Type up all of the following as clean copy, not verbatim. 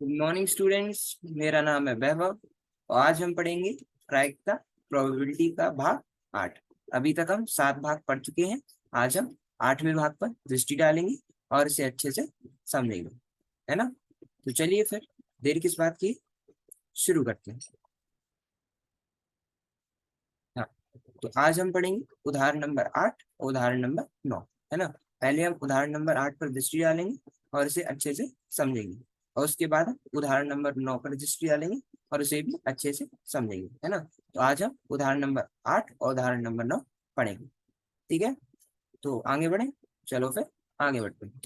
Good morning students. मेरा नाम है वैभव और आज हम पढ़ेंगे प्रायिकता प्रोबेबिलिटी का भाग 8। अभी तक हम 7 भाग पढ़ चुके हैं। आज हम 8वें भाग पर दृष्टि डालेंगे और इसे अच्छे से समझेंगे, है ना। तो चलिए फिर देर किस बात की, शुरू करते हैं। हाँ, तो आज हम पढ़ेंगे उदाहरण नंबर 8 और उदाहरण नंबर 9, है ना। पहले हम उदाहरण नंबर 8 पर दृष्टि डालेंगे और इसे अच्छे से समझेंगे, और उसके बाद हम उदाहरण नंबर 9 पर दृष्टि डालेंगे और उसे भी अच्छे से समझेंगे, है ना। तो आज हम उदाहरण नंबर 8 और उदाहरण नंबर 9 पढ़ेंगे, ठीक है। तो आगे बढ़े, चलो फिर आगे बढ़ते हैं।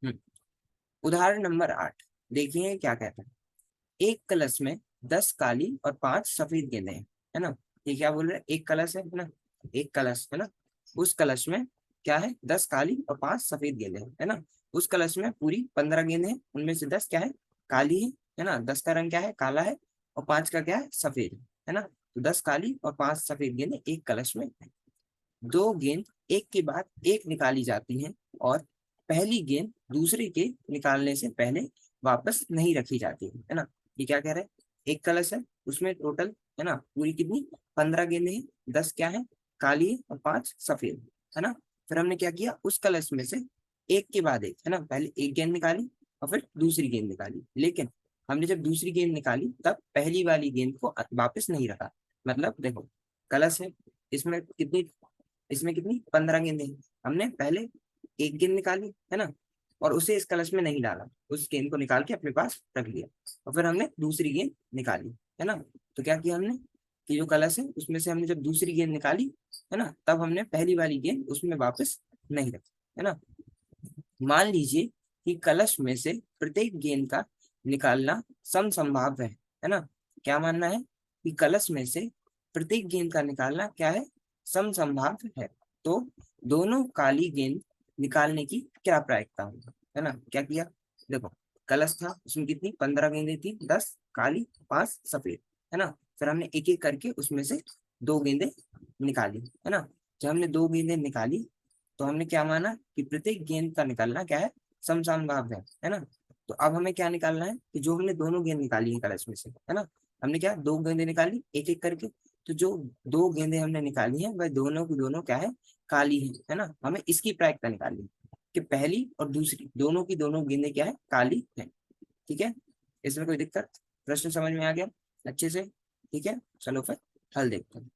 हम्म, उदाहरण नंबर 8 देखिए क्या कहता है। एक कलश में 10 काली और 5 सफेद गेंदें हैं, है ना। ये क्या बोल रहे हैं, एक कलश है ना, एक कलश है ना। उस कलश में क्या है, 10 काली और 5 सफेद गेंदें हैं, है ना। उस कलश में पूरी 15 गेंदें हैं, उनमें से 10 क्या है, काली है ना। 10 का रंग क्या है, काला है, और 5 का क्या है, सफेद है ना। तो 10 काली और 5 सफेद गेंदें एक कलश में है। दो गेंद एक के बाद एक निकाली जाती हैं और पहली गेंद दूसरे के निकालने से पहले वापस नहीं रखी जाती है ना। ये क्या कह रहे हैं, एक कलश है, उसमें टोटल है ना पूरी कितनी, 15 गेंदें हैं। 10 क्या है, काली है, और 5 सफेद है ना। फिर हमने क्या किया, उस कलश में से एक के बाद एक, है ना, पहले एक गेंद निकाली और फिर दूसरी गेंद निकाली, लेकिन हमने जब दूसरी गेंद निकाली तब पहली वाली गेंद को वापस नहीं रखा। मतलब देखो, कलश है, इसमें कितनी, इसमें कितनी 15 गेंदें हैं। हमने पहले एक गेंद निकाली, है ना, और उसे इस कलश में नहीं डाला, उस गेंद को निकाल के अपने पास रख लिया, और फिर हमने दूसरी गेंद निकाली, है ना। तो क्या किया हमने कि जो कलश है उसमें से हमने जब दूसरी गेंद निकाली, है ना, तब हमने पहली वाली गेंद उसमें वापस नहीं रखी, है ना। मान लीजिए कि कलश में से प्रत्येक गेंद का निकालना समसंभाव्य है ना। क्या मानना है कि कलश में से प्रत्येक गेंद का निकालना क्या है, समसंभाव्य है। तो दोनों काली गेंद निकालने की क्या प्रायिकता होगी, है ना। क्या किया, देखो, कलश था, उसमें कितनी 15 गेंदें थी, 10 काली 5 सफेद, है ना। फिर हमने एक एक करके उसमें से दो गेंदें निकाली, है ना। जब हमने दो गेंदें निकाली तो हमने क्या माना कि प्रत्येक गेंद का निकालना क्या है, समसंभाव्य है ना। तो अब हमें क्या निकालना है कि जो हमने दोनों गेंद निकाली है कलश में से, है ना, हमने क्या दो गेंदें निकाली एक एक करके। तो जो दो गेंदें हमने निकाली हैं वह दोनों की दोनों क्या है, काली है ना। हमें इसकी प्रायिकता निकालनी है कि पहली और दूसरी दोनों की दोनों गेंदें क्या है, काली है। ठीक है, इसमें कोई दिक्कत, प्रश्न समझ में आ गया अच्छे से, ठीक है। चलो फिर हल देखते हैं।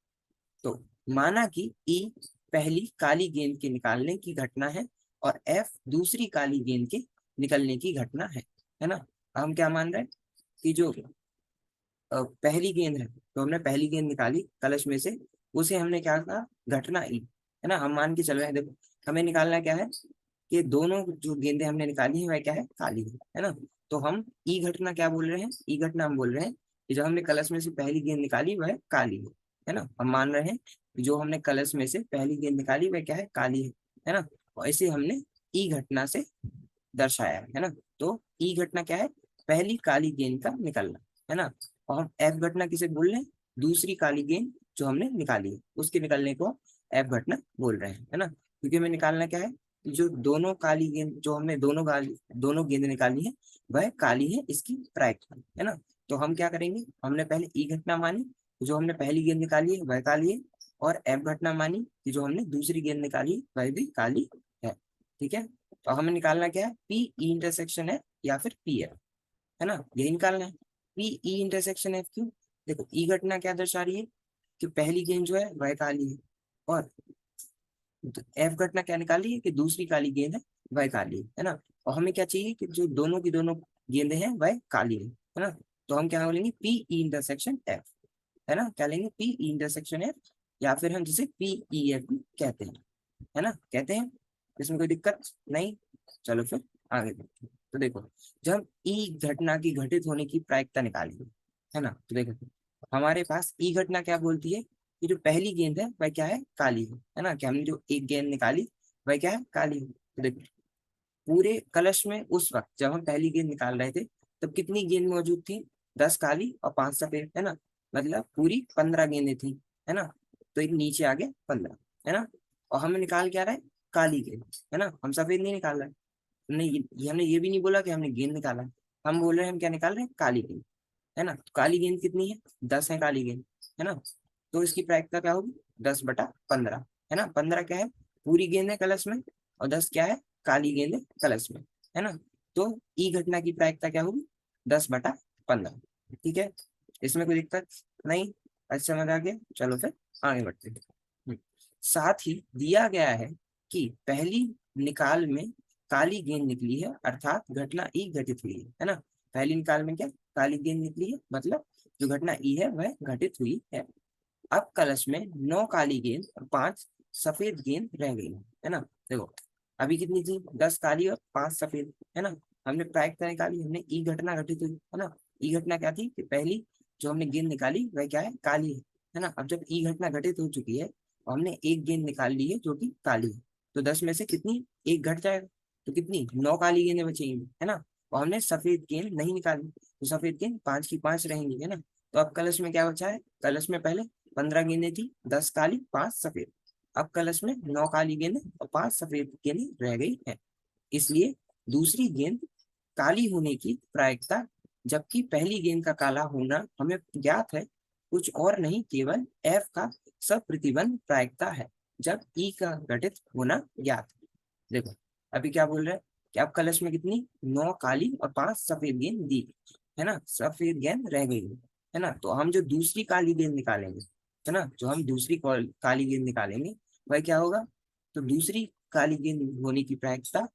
तो माना कि ई पहली काली गेंद के निकालने की घटना है और एफ दूसरी काली गेंद के निकलने की घटना है ना। हम क्या मान रहे हैं कि जो पहली गेंद है, तो हमने पहली गेंद निकाली कलश में से, उसे हमने क्या कहा, घटना ई, है ना। हम मान के चल रहे हैं, देखो हमें निकालना क्या है कि दोनों जो गेंदें हमने निकाली है वह क्या है, काली है ना। तो हम ई घटना क्या बोल रहे हैं, ई घटना हम बोल रहे हैं कि जब हमने कलश में से पहली गेंद निकाली वह काली है ना। हम मान रहे हैं कि जो हमने कलश में से पहली गेंद निकाली वह क्या है, काली है ना। और इसे हमने ई घटना से दर्शाया है ना। तो ई घटना क्या है, पहली काली गेंद का निकलना, है ना। और हम एफ घटना किसे बोल रहे हैं, दूसरी काली गेंद जो हमने निकाली है उसके निकलने को एफ घटना बोल रहे हैं, है ना। क्योंकि हमें निकालना क्या है, जो दोनों काली गेंद जो हमने दोनों गेंद निकाली है वह काली है, इसकी प्रायिकता, है ना। तो हम क्या करेंगे, हमने पहले ई घटना मानी, जो हमने पहली गेंद निकाली है वह काली है, और एफ घटना मानी कि जो हमने दूसरी गेंद निकाली वह भी काली है। ठीक है, तो हमें निकालना क्या है, पी ई इंटरसेक्शन है या फिर पी एफ, है ना, यही निकालना है। पी ई इंटरसेक्शन एफ क्यों, देखो ई घटना क्या दर्शा रही है कि पहली गेंद जो है वह काली है, और एफ घटना क्या निकाली है कि दूसरी काली गेंद है वह काली है ना। और हमें क्या चाहिए कि जो दोनों की दोनों गेंदें हैं वह काली है ना। तो हम क्या बोलेंगे, पी ई इंटरसेक्शन एफ, है ना। क्या लेंगे, पी ई इंटरसेक्शन एफ, या फिर हम जिसे पी ई एफ भी कहते हैं, है ना, कहते हैं। इसमें कोई दिक्कत नहीं, चलो फिर आगे बढ़ते हैं। तो देखो, जब ई घटना की घटित होने की प्रायिकता निकाली है ना, तो देखो हमारे पास ई घटना क्या बोलती है कि जो पहली गेंद है वह क्या है, काली है ना। कि हमने जो एक गेंद निकाली वह क्या है, काली है। तो देखो पूरे कलश में उस वक्त जब हम पहली गेंद निकाल रहे थे तब कितनी गेंद मौजूद थी, 10 काली और 5 सफेद, है ना। मतलब पूरी 15 गेंदें थी, है ना। तो एक नीचे आ गया 15, है ना। और हमें निकाल क्या रहा है, काली गेंद, है ना। हम सफेद नहीं निकाल रहे, हमने ये हमने ये भी नहीं बोला कि हमने गेंद निकाला है, हम बोल रहे हैं, हम क्या निकाल रहे हैं, काली गेंद, है ना। तो काली गेंद कितनी है, 10 है काली गेंद, है ना। तो इसकी प्रायिकता क्या होगी, 10/15, है ना। 15 क्या है, पूरी गेंद है कलश में, और 10 क्या है, काली गेंद है कलश में, है ना। तो ई घटना की प्रायिकता क्या होगी, 10/15। ठीक है, इसमें कोई दिक्कत नहीं, अच्छा समझ आ गया। चलो फिर आगे बढ़ते हैं। हम्म, साथ ही दिया गया है कि पहली निकाल में काली गेंद निकली है, अर्थात घटना ई घटित हुई है ना। पहली निकाल में क्या, काली गेंद निकली है, मतलब जो घटना ई है वह घटित हुई है। अब कलश में 9 काली गेंद और 5 सफेद गेंद रह गई है ना। देखो, अभी कितनी थी, 10 काली और 5 सफेद, है ना। हमने प्रायिकता निकाली, हमने ई घटना घटित हुई, है ना। ई घटना क्या थी कि पहली जो हमने गेंद निकाली वह क्या है, काली है ना। अब जब ई घटना घटित हो चुकी है और हमने एक गेंद निकाल ली है जो कि काली है, तो 10 में से कितनी, एक घट जाएगा, तो कितनी, 9 काली गेंदें बचेंगी, है ना। और हमने सफेद गेंद नहीं निकाली, तो सफेद गेंद 5 की 5 रहेंगी, है ना। तो अब कलश में क्या बचा है, कलश में पहले 15 गेंदें थी, 10 काली 5 सफेद। अब कलश में 9 काली गेंदें और 5 सफेद गेंदें रह गई है। इसलिए दूसरी गेंद काली होने की प्रायिकता, जबकि पहली गेंद का काला होना हमें ज्ञात है, कुछ और नहीं, केवल एफ का सप्रतिबंध प्रायिकता है, जब ई का घटित होना ज्ञात है। देखो, अभी क्या बोल रहे हैं कि अब कलश में कितनी, 9 काली और 5 सफेद गेंद दी, है ना, सफेद गेंद रह गई है ना। तो हम जो दूसरी काली गेंद निकालेंगे, है ना, जो हम दूसरी काली गेंद निकालेंगे वह क्या होगा, तो दूसरी काली गेंद होने की प्रायिकता,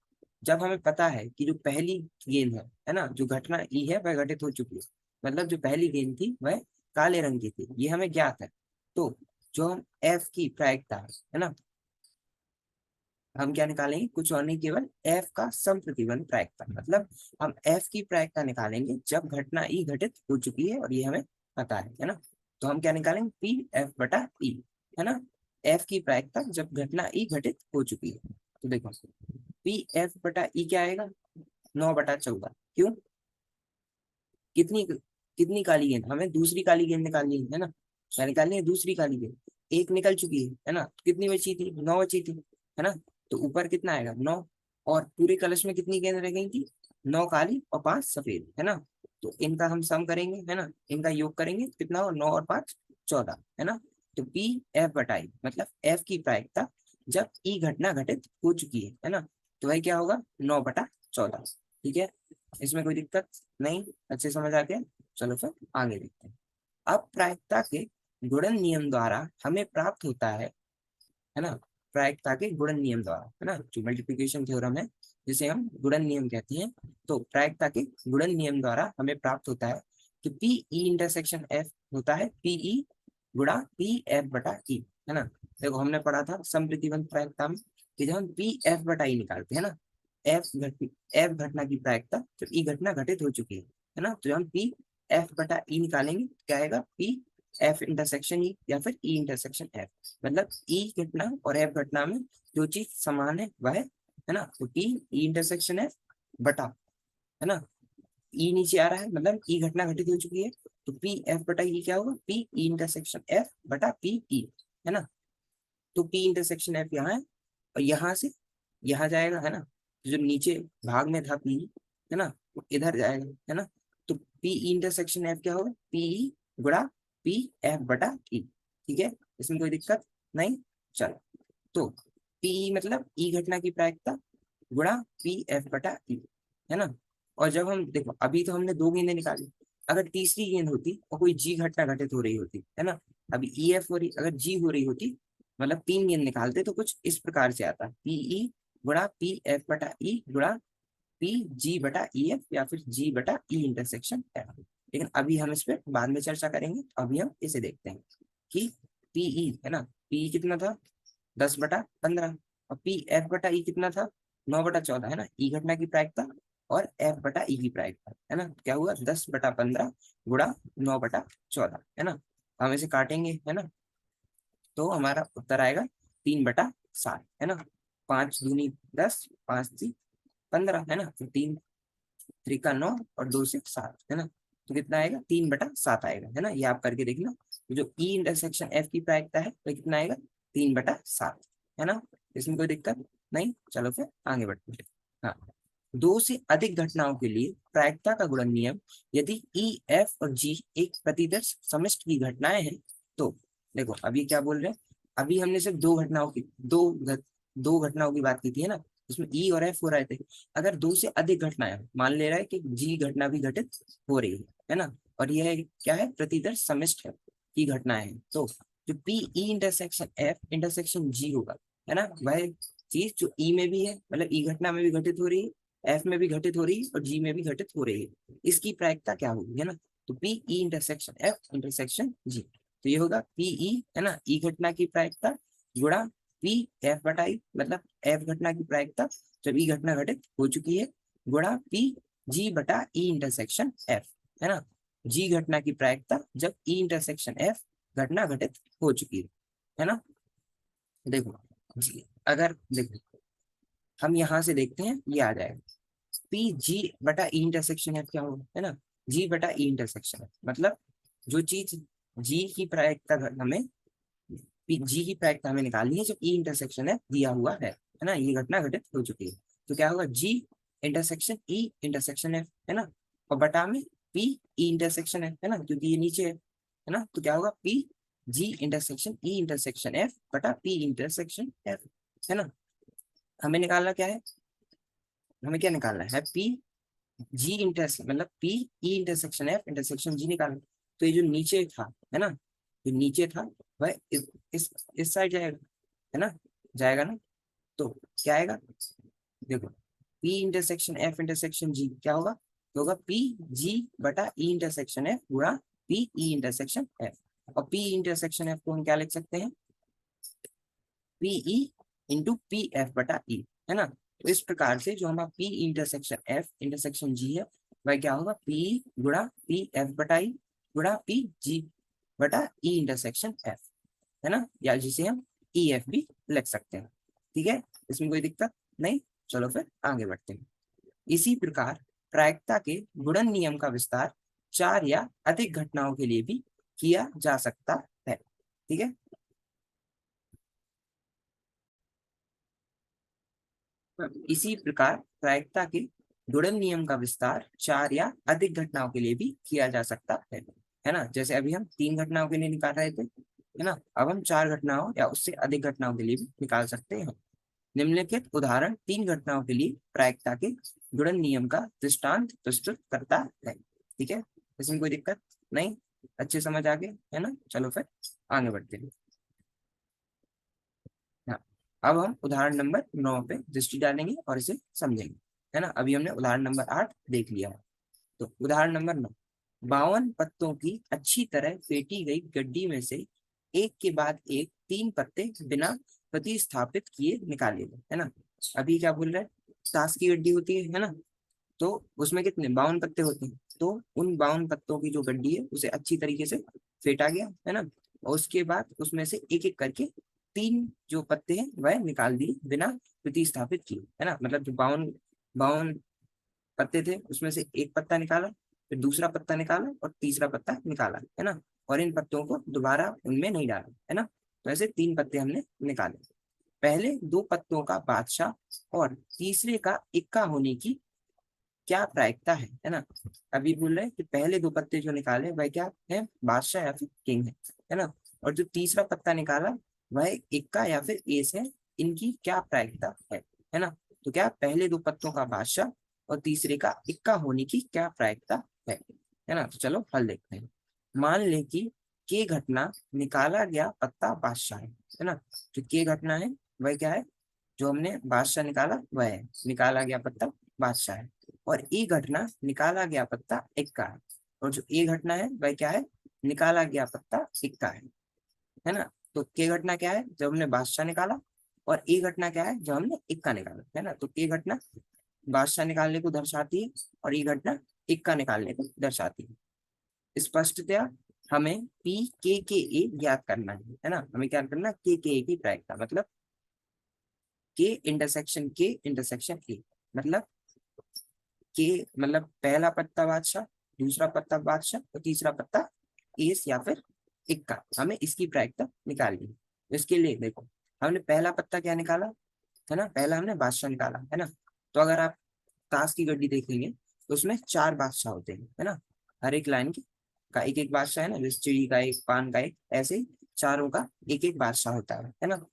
जब हमें पता है कि जो पहली गेंद है ना, जो घटना ई है वह घटित हो चुकी है, मतलब जो पहली गेंद थी वह काले रंग की थी, ये हमें ज्ञात है। तो जो हम एफ की प्रायिकता है ना, हम क्या निकालेंगे, कुछ और नहीं, केवल एफ का समप्रतिबंध प्रायिकता, मतलब हम एफ की प्रायिकता निकालेंगे जब घटना ई घटित हो चुकी है और ये हमें पता है ना। तो हम क्या निकालेंगे, पी एफ बटा ई, है ना। एफ की प्रायिकता जब घटना ई घटित हो चुकी है, तो देखो पी एफ बटा ई क्या आएगा, 9/14। क्यों, कितनी कितनी काली गेंद, हमें दूसरी काली गेंद निकालनी है ना, क्या निकालनी है, दूसरी काली गेंद। एक निकल चुकी है ना, तो कितनी बची थी, 9 बची थी, है ना। तो ऊपर कितना आएगा, 9, और पूरे कलश में कितनी गेंद रह गई थी, 9 काली और 5 सफेद, है ना। तो इनका हम सम करेंगे, है ना, इनका योग करेंगे, कितना हो, 9 और 5 14, है ना। तो पी एफ बटाई, मतलब एफ की प्रायिकता जब ई घटना घटित हो चुकी है ना, तो वह क्या होगा, 9/14। ठीक है, इसमें कोई दिक्कत नहीं, अच्छे समझ आ गया। चलो फिर आगे देखते हैं। अब प्रायिकता के गुणन नियम द्वारा हमें प्राप्त होता है ना, प्रायिकता के गुणन नियम द्वारा, है ना, जो मल्टीप्लिकेशन थ्योरम है जिसे हम गुणन नियम कहते हैं। तो प्रायिकता के गुणन नियम द्वारा हमें प्राप्त होता है कि पी ई इंटरसेक्शन एफ होता है पीई गुणा पी एफ बटा ई, है ना। देखो, हमने पढ़ा था समप्रतिबंध प्रायिकता में कि जब हम पी एफ बटा ई निकालते हैं ना, एफ घटना की प्रायिकता जब ई घटना घटित हो चुकी है ना, तो जब हम पी एफ बटा ई निकालेंगे तो क्या आएगा, पी एफ इंटरसेक्शन ई या फिर ई इंटरसेक्शन एफ, मतलब ई घटना और एफ घटना में जो चीज समान है वह है ना। तो पी ई इंटरसेक्शन एफ बटा, है ना, ई नीचे आ रहा है, मतलब ई घटना घटित हो चुकी है, तो पी एफ बटा ई क्या होगा, पी ई इंटरसेक्शन एफ बटा पी ई, है ना। तो पी इंटरसेक्शन एफ यहाँ है, और यहाँ से यहाँ जाएगा, है ना। जो नीचे भाग में था पी, है ना, वो इधर जाएगा, है ना। तो पी इंटरसेक्शन एफ क्या होगा, पी गुणा पी एफ बटा ई। ठीक है, इसमें कोई दिक्कत नहीं। चलो, तो पी मतलब ई घटना की प्रायिकता गुणा पी एफ बटा ई, है ना। और जब हम देखो, अभी तो हमने दो गेंदें निकाली, अगर तीसरी गेंद होती और कोई जी घटना घटित हो रही होती, है ना, अभी ई एफ हो रही, अगर जी हो रही होती, मतलब 3 गेंद निकालते तो कुछ इस प्रकार से आता, पीई गुणा पी एफ बटा ई गुणा पी जी बटा ई एफ या फिर जी बटा ई इंटरसेक्शन एफ। लेकिन अभी हम इस पर बाद में चर्चा करेंगे, अभी हम इसे देखते हैं कि पीई, है ना, पीई कितना था, 10/15, और पी एफ बटा ई कितना था, 9/14, है ना। ई घटना की प्रायिकता और एफ बटा ई की प्रायिकता, है ना, क्या हुआ, 10/15 गुणा 9/14, है ना। हम इसे काटेंगे, है ना, तो हमारा उत्तर आएगा 3/7, है ना। 5 दूनी 10, 5 3 15, है ना। तो 3 3 का 9 और 2 से 7, है ना। तो कितना आएगा, 3/7 आएगा, है ना। ये आप करके देखना, तो जो ई इंटरसेक्शन एफ की प्रायिकता है तो कितना आएगा, 3/7, है ना। इसमें कोई दिक्कत नहीं। चलो फिर आगे बढ़ते हैं। हाँ, दो से अधिक घटनाओं के लिए प्रायिकता का गुणन नियम, यदि ई, एफ और जी एक प्रतिदर्श समष्टि की घटनाएं हैं तो। देखो अभी क्या बोल रहे हैं, अभी हमने सिर्फ दो घटनाओं की बात की थी, है ना, उसमें ई और एफ हो रहे थे। अगर दो से अधिक घटनाएं, मान ले रहा है कि जी घटना भी घटित हो रही है ना, और यह क्या है, प्रतिदर्श समष्टि की घटनाएं हैं, तो जो P E intersection F intersection G होगा, है ना, वह चीज जो ई में भी है, मतलब ई घटना में भी घटित हो रही है, एफ में भी घटित हो रही है और जी में भी घटित हो रही है, इसकी प्रायिकता क्या होगी, है ना। तो P E intersection F intersection G, तो ये होगा पीई, है ना, ई घटना की प्रायिकता गुणा पी एफ बटा ई, मतलब एफ घटना की प्रायिकता जब ई घटना घटित हो चुकी है, गुणा पी जी बटा ई इंटरसेक्शन एफ, है ना, जी घटना की प्रायिकता जब ई इंटरसेक्शन एफ घटना घटित हो चुकी है ना। देखो जी, अगर देखो हम यहाँ से देखते हैं, ये आ जाएगा पी जी बटा ई इंटरसेक्शन एफ क्या होगा, है ना, जी बटा ई इंटरसेक्शन एफ, मतलब जो चीज जी की प्रायिकता हमें जी की प्रायिकता हमें निकालनी है, जो ई इंटरसेक्शन एफ दिया हुआ है ना, ये घटना घटित हो चुकी है, तो क्या होगा जी इंटरसेक्शन ई इंटरसेक्शन एफ, है ना, और बटा में पी ई इंटरसेक्शन एफ, है ना, क्योंकि ये नीचे है ना, तो क्या होगा P G intersection E intersection F बटा पी इंटरसेक्शन एफ, है ना। हमें निकालना क्या है, हमें क्या निकालना है, पी जी इंटरसेक्शन, मतलब P E intersection F intersection G निकालना। तो ये जो नीचे था, है ना, जो नीचे था वह इस साइड जाएगा, है ना, जाएगा ना, तो क्या आएगा, देखो पी इंटरसेक्शन एफ इंटरसेक्शन जी क्या होगा, तो होगा पी जी बटा ई इंटरसेक्शन एफ गुणा पी ई इंटरसेक्शन एफ, और पी इंटरसेक्शन एफ को हम क्या लिख सकते हैं, पीई इंटू पी एफ बटा ई, है ना। तो इस प्रकार से जो हमारा पी इंटरसेक्शन एफ इंटरसेक्शन जी है, वह क्या होगा पी गुणा पी एफ बटा ई गुणा पी जी बटा ई इंटरसेक्शन एफ, है ना, या जिसे हम ई एफ भी लिख सकते हैं। ठीक है, इसमें कोई दिक्कत नहीं, चलो फिर आगे बढ़ते हैं। इसी प्रकार प्रायिकता के गुणन नियम का विस्तार चार या अधिक घटनाओं के लिए भी किया जा सकता है। ठीक है, इसी प्रकार प्रायिकता के गुणन नियम का विस्तार चार या अधिक घटनाओं के लिए भी किया जा सकता है ना, जैसे अभी हम तीन घटनाओं के लिए निकाल रहे थे, है ना, अब हम चार घटनाओं या उससे अधिक घटनाओं के लिए भी निकाल सकते हैं। निम्नलिखित उदाहरण तीन घटनाओं के लिए प्रायिकता के गुणन नियम का दृष्टांत प्रस्तुत करता है। ठीक है, इसमें कोई दिक्कत नहीं, अच्छे समझ आ गए, है ना, चलो फिर आगे बढ़ते हैं। हाँ, अब हम उदाहरण नंबर 9 पे दृष्टि डालेंगे और इसे समझेंगे, है ना। अभी हमने उदाहरण नंबर 8 देख लिया है, तो उदाहरण नंबर 9, 52 पत्तों की अच्छी तरह फेंटी गई गड्डी में से एक के बाद एक तीन पत्ते बिना प्रतिस्थापित किए निकाले गए, है ना। अभी क्या बोल रहे हैं, ताश की गड्डी होती है ना, तो उसमें कितने 52 पत्ते होते हैं, तो उन 52 पत्तों की जो गड्डी है उसे अच्छी तरीके से फेंटा गया, है ना, और उसके बाद उसमें से एक एक करके तीन जो पत्ते हैं वह निकाल दिए बिना प्रतिस्थापित किए, है ना, मतलब जो 52 पत्ते थे उसमें से एक पत्ता निकाला, फिर दूसरा पत्ता निकाला और तीसरा पत्ता निकाला, है ना, और इन पत्तों को दोबारा उनमें नहीं डाला, है ना, तो ऐसे तीन पत्ते हमने निकाले। पहले दो पत्तों का बादशाह और तीसरे का इक्का होने की क्या प्रायिकता है ना। अभी बोल रहे हैं कि पहले दो पत्ते जो निकाले वह क्या है, बादशाह या फिर किंग है ना, और जो तीसरा पत्ता निकाला वह इक्का या फिर एस है, इनकी क्या प्रायिकता है ना। तो क्या पहले दो पत्तों का बादशाह और तीसरे का इक्का होने की क्या प्रायिकता है ना, तो चलो हल देखते हैं। मान लें कि के घटना निकाला गया पत्ता बादशाह है ना, जो के घटना है वह क्या है, जो हमने बादशाह निकाला वह है, निकाला गया पत्ता बादशाह है, और ई घटना निकाला गया पत्ता इक्का है, और जो ए घटना है वह क्या है, निकाला गया पत्ता इक्का है ना। तो के घटना क्या है, जब हमने बादशाह निकाला, और ए घटना क्या है, जब हमने इक्का निकाला, है ना, तो के घटना बादशाह निकालने को दर्शाती है और ये घटना इक्का निकालने को दर्शाती है। स्पष्टतया हमें पी के ए ज्ञात करना है ना, हमें क्या करना, के ए की प्रायिकता, मतलब के इंटरसेक्शन ए, मतलब के मतलब पहला पत्ता बादशाह, दूसरा पत्ता बादशाह और तीसरा पत्ता एस या फिर इक्का, हमें इसकी प्रायिकता निकालनी है। तो इसके लिए देखो, हमने पहला पत्ता क्या निकाला, है ना, पहला हमने बादशाह निकाला, है ना, तो अगर आप ताश की गड्डी देखेंगे तो उसमें 4 बादशाह होते हैं, है ना। हर एक लाइन का एक एक बादशाह है ना, जैसे चिड़ी का एक, पान का एक, ऐसे ही चारों का एक एक बादशाह होता है ना।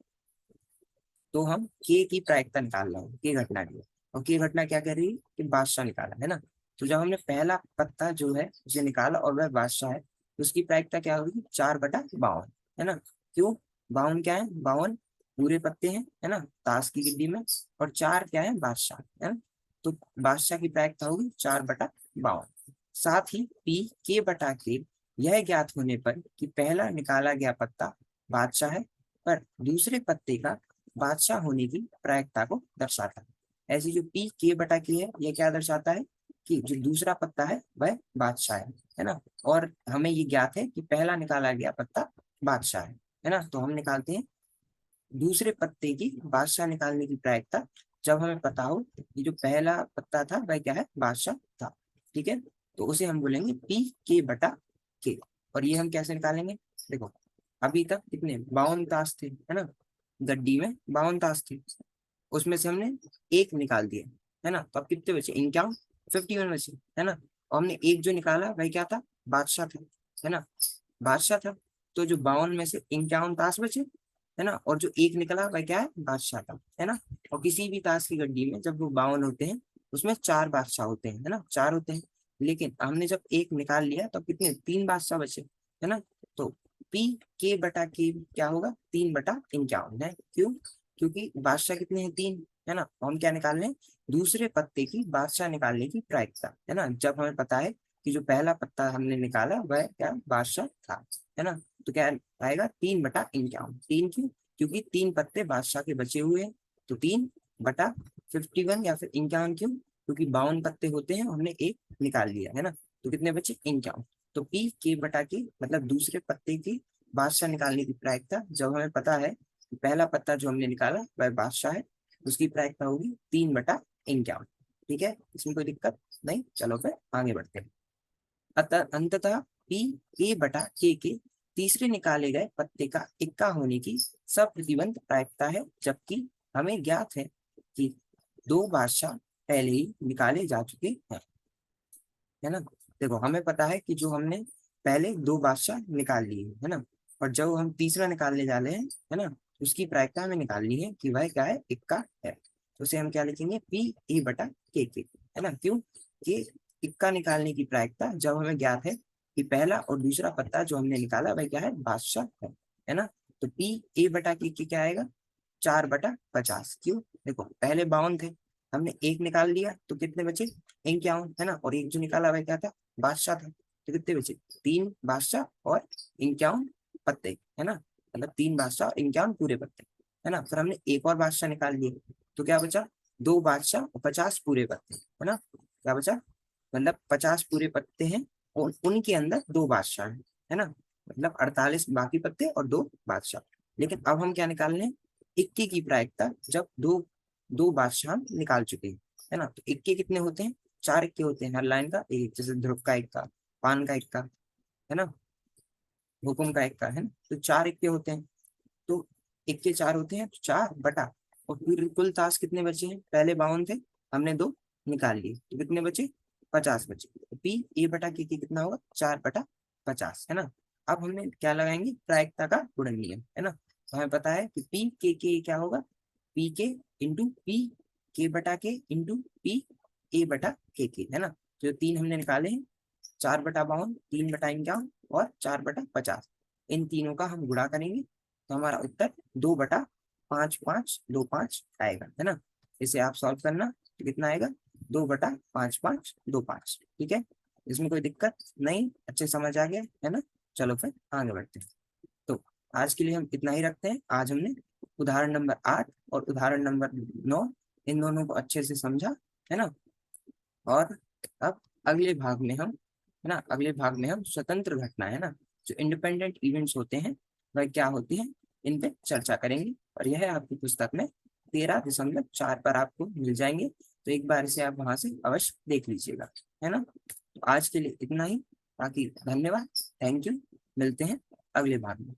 तो हम के की प्रायिकता निकाल रहे हैं, के घटना की। और के घटना क्या कह रही है कि बादशाह निकाला, है ना। तो जब हमने पहला पत्ता जो है उसे निकाला और वह बादशाह है, तो उसकी प्रायिकता क्या होगी, 4/52, है ना। क्यों, 52 क्या है, 52 पूरे पत्ते हैं, है ना, ताश की गिड्डी में। और 4 क्या है, बादशाह, है ना। तो बादशाह की प्रायिकता होगी 4/52। साथ ही पी के बटा के यह ज्ञात होने पर कि पहला निकाला गया पत्ता बादशाह है, पर दूसरे पत्ते का बादशाह होने की प्रायिकता को दर्शाता है। ऐसी जो पी के बटा के है, यह क्या दर्शाता है कि जो दूसरा पत्ता है वह बादशाह है ना। और हमें ये ज्ञात है कि पहला निकाला गया पत्ता बादशाह है ना। तो हम निकालते हैं दूसरे पत्ते की बादशाह निकालने की प्रायिकता, जब हमें पता हो कि जो पहला पत्ता था वह क्या है, बादशाह था। ठीक है, तो उसे हम बोलेंगे पी के बटा के। और ये हम कैसे निकालेंगे, देखो अभी तक कितने 52 ताश थे, है ना, गड्डी में 52 ताश थे, उसमें से हमने एक निकाल दिया, है ना। तो अब कितने बचे, 51 बचे, है ना। और हमने एक जो निकाला वह क्या था, बादशाह था, है ना, बादशाह था। तो जो 52 में से 51 ताश बचे, है ना, और जो एक निकला वह क्या है, बादशाह था, है ना। और किसी भी ताश की गड्डी में जब वो 52 होते हैं उसमें 4 बादशाह होते हैं, है ना, 4 होते हैं। लेकिन हमने जब एक निकाल लिया तो कितने, 3 बादशाह बचे, है ना। तो पी के बटा के क्या होगा, 3/51 है। क्यों, क्योंकि बादशाह कितने हैं, 3, है ना। हम क्या निकाल रहे हैं, दूसरे पत्ते की बादशाह निकालने की प्रायिकता, है ना। जब हमें पता है कि जो पहला पत्ता हमने निकाला वह क्या, बादशाह था, है ना। तो क्या आएगा, 3/51। 3 क्यों, क्योंकि 3 पत्ते बादशाह के बचे हुए हैं। तो 3/51 या फिर 51 क्यों, क्योंकि 52 पत्ते होते हैं, हमने एक निकाल लिया, है ना। तो कितने बचे, 51। तो पी के बटा के मतलब दूसरे पत्ते की बादशाह निकालने की प्रायिकता, जब हमें पता है कि पहला पत्ता जो हमने निकाला वह बादशाह है, उसकी प्रायिकता होगी 3/51। ठीक है, इसमें कोई दिक्कत नहीं, चलो फिर आगे बढ़ते हैं। अतः अंततः पी ए बटा के तीसरे निकाले गए पत्ते का इक्का होने की सप्रतिबंध प्रायिकता है, जबकि हमें ज्ञात है कि 2 बादशाह पहले ही निकाले जा चुके हैं, है ना। देखो हमें पता है कि जो हमने पहले 2 बादशाह निकाल लिए, है ना, और जब हम तीसरा निकालने जा रहे हैं, है ना, उसकी प्रायिकता हमें निकालनी है कि वह क्या है, इक्का है। तो उसे हम क्या लिखेंगे, पी ए बटा के, है ना। क्यों, कि इक्का निकालने की प्रायिकता जब हमें ज्ञात है कि पहला और दूसरा पत्ता जो हमने निकाला वह क्या है, बादशाह है ना। तो पी ए बटा के क्या आएगा, 4/50। क्यों, देखो पहले 52 थे, हमने एक निकाल लिया तो कितने बचे, 51, है ना। और एक जो निकाला वह क्या था, बादशाह था। तो कितने बचे, 3 बादशाह और 51 पत्ते, है ना, मतलब 3 बादशाह और 51 पूरे पत्ते, है ना। फिर हमने एक और बादशाह निकाल लिए, तो क्या बचा, 2 बादशाह और 50 पूरे पत्ते, है ना। क्या बचा, मतलब 50 पूरे पत्ते हैं और उनके अंदर 2 बादशाह है ना, मतलब 48 बाकी पत्ते और 2 बादशाह। लेकिन अब हम क्या निकाल रहे हैं, इक्के की प्रायिकता, जब दो दो बादशाह हम निकाल चुके हैं, है ना। तो इक्के कितने होते हैं, 4 इक्के होते हैं हर लाइन का एक, जैसे ध्रुव का इक्का, पान का इक्का, है ना, हुकुम का इक्का, है ना। तो 4 इक्के होते हैं, तो इक्के 4 होते हैं, तो 4 बटा, और फिर कुल ताश कितने बचे हैं, पहले 52 थे, हमने 2 निकाल लिए तो कितने बचे, 50 बचे। तो पी ए बटा के कितना होगा, 4/50, है ना। अब हमने क्या लगाएंगे, प्रायिकता का गुणन नियम, है ना। तो हमें पता है कि पी के क्या होगा, पी के इंटू पी के बटा के इंटू पी ए बटा के, है ना। जो 3 हमने निकाले हैं, 4/52, 3/51 और 4/50, इन तीनों का हम गुणा करेंगे तो हमारा उत्तर 2/5525 आएगा, है ना। इसे आप सॉल्व करना तो कितना आएगा, 2/5525। ठीक है, इसमें कोई दिक्कत नहीं, अच्छे समझ आ गया, है ना। चलो फिर आगे बढ़ते हैं। तो आज के लिए हम इतना ही रखते हैं। आज हमने उदाहरण नंबर 8 और उदाहरण नंबर 9 इन दोनों को अच्छे से समझा, है ना। और अब अगले भाग में हम, है ना, अगले भाग में हम स्वतंत्र घटना, है ना, जो इंडिपेंडेंट इवेंट्स होते हैं वह क्या होती हैं, इन पे चर्चा करेंगे। और यह आपकी पुस्तक में 13.4 पर आपको मिल जाएंगे, तो एक बार इसे आप वहां से अवश्य देख लीजिएगा, है ना। तो आज के लिए इतना ही, बाकी धन्यवाद, थैंक यू, मिलते हैं अगले भाग में।